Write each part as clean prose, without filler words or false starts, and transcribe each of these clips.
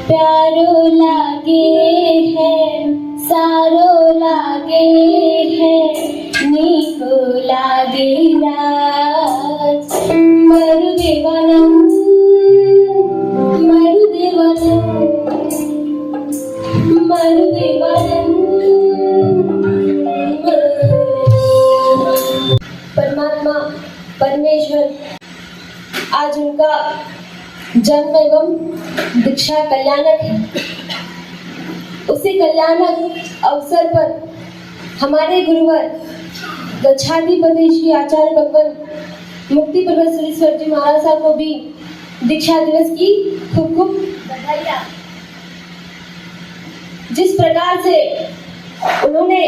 प्यारो लागे है, सारो लागे है, नीको लागे राज। मरु देवानंद, मरु देवानंद, मरु देवानंद। परमात्मा परमेश्वर आज उनका जन्म एवं दीक्षा कल्याणक है। उसी कल्याणक अवसर पर हमारे गुरुवर गच्छाधिपति श्री आचार्य भगवान मुक्ति प्रभु सुरेश्वर जी महाराज साहब को भी दीक्षा दिवस की खूब खूब बधाइयाँ। जिस प्रकार से उन्होंने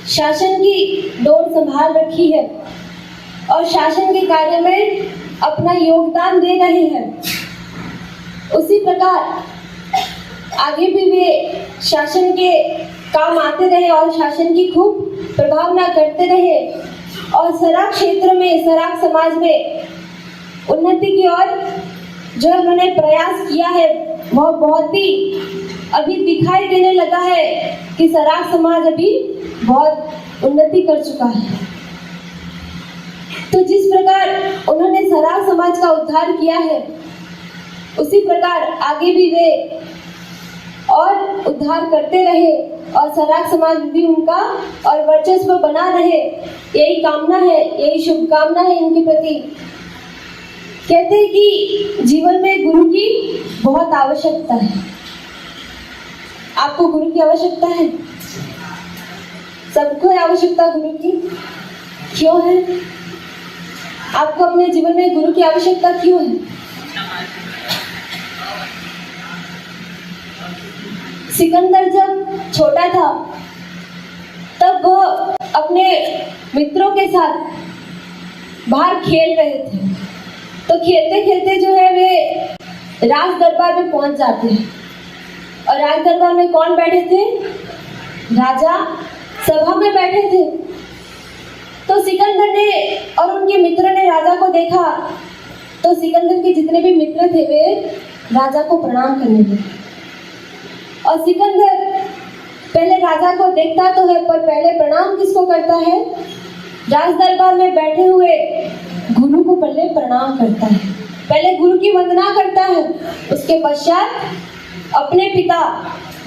शासन की डोर संभाल रखी है और शासन के कार्य में अपना योगदान दे रहे हैं, उसी प्रकार आगे भी वे शासन के काम आते रहे और शासन की खूब प्रभावना करते रहे और सराक क्षेत्र में, सराक समाज में उन्नति की ओर जो उन्होंने प्रयास किया है वह बहुत ही अभी दिखाई देने लगा है कि सराक समाज अभी बहुत उन्नति कर चुका है। तो जिस प्रकार उन्होंने सराक समाज का उद्धार किया है, उसी प्रकार आगे भी वे और उद्धार करते रहे और सराक समाज भी उनका और वर्चस्व बना रहे, यही कामना है, यही शुभकामना है इनके प्रति। कहते हैं कि जीवन में गुरु की बहुत आवश्यकता है। आपको गुरु की आवश्यकता है? सबको है आवश्यकता गुरु की। क्यों है? आपको अपने जीवन में गुरु की आवश्यकता क्यों है? सिकंदर जब छोटा था तब वो अपने मित्रों के साथ बाहर खेल रहे थे। तो खेलते खेलते जो है वे राज दरबार में पहुंच जाते हैं। और राज दरबार में कौन बैठे थे? राजा सभा में बैठे थे। तो सिकंदर ने और उनके मित्रों ने राजा को देखा, तो सिकंदर के जितने भी मित्र थे वे राजा को प्रणाम करने लगे। और सिकंदर पहले राजा को देखता तो है, पर पहले प्रणाम किसको करता है? राज दरबार में बैठे हुए गुरु को पहले प्रणाम करता है, पहले गुरु की वंदना करता है, उसके पश्चात अपने पिता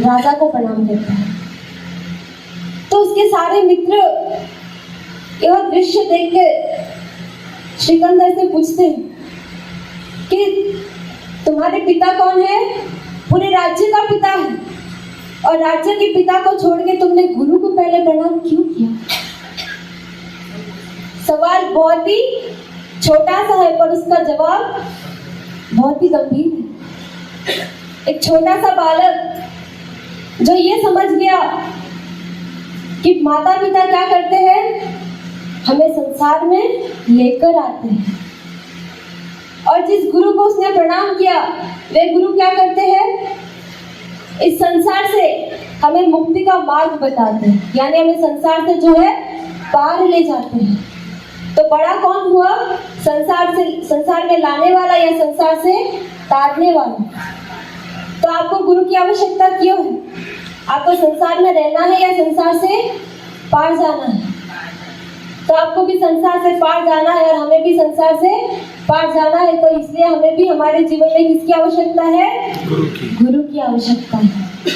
राजा को प्रणाम करता है। तो उसके सारे मित्र यह दृश्य देख के सिकंदर से पूछते हैं कि तुम्हारे पिता कौन है? पूरे राज्य का पिता है, और राज्य के पिता को छोड़ के तुमने गुरु को पहले प्रणाम क्यों किया? सवाल बहुत ही छोटा सा है, पर उसका जवाब बहुत ही गंभीर है। एक छोटा सा बालक जो ये समझ गया कि माता पिता क्या करते हैं, हमें संसार में लेकर आते हैं, और जिस गुरु को उसने प्रणाम किया वे गुरु क्या करते हैं? इस संसार से हमें मुक्ति का मार्ग बताते हैं, यानी हमें संसार से जो है पार ले जाते हैं। तो बड़ा कौन हुआ? संसार में लाने वाला या संसार से तारने वाला। तो आपको गुरु की आवश्यकता क्यों है? आपको संसार में रहना है या संसार से पार जाना है? तो आपको भी संसार से पार जाना है और हमें भी संसार से पार जाना है। तो इसलिए हमें भी हमारे जीवन में किसकी आवश्यकता है? गुरु की आवश्यकता है।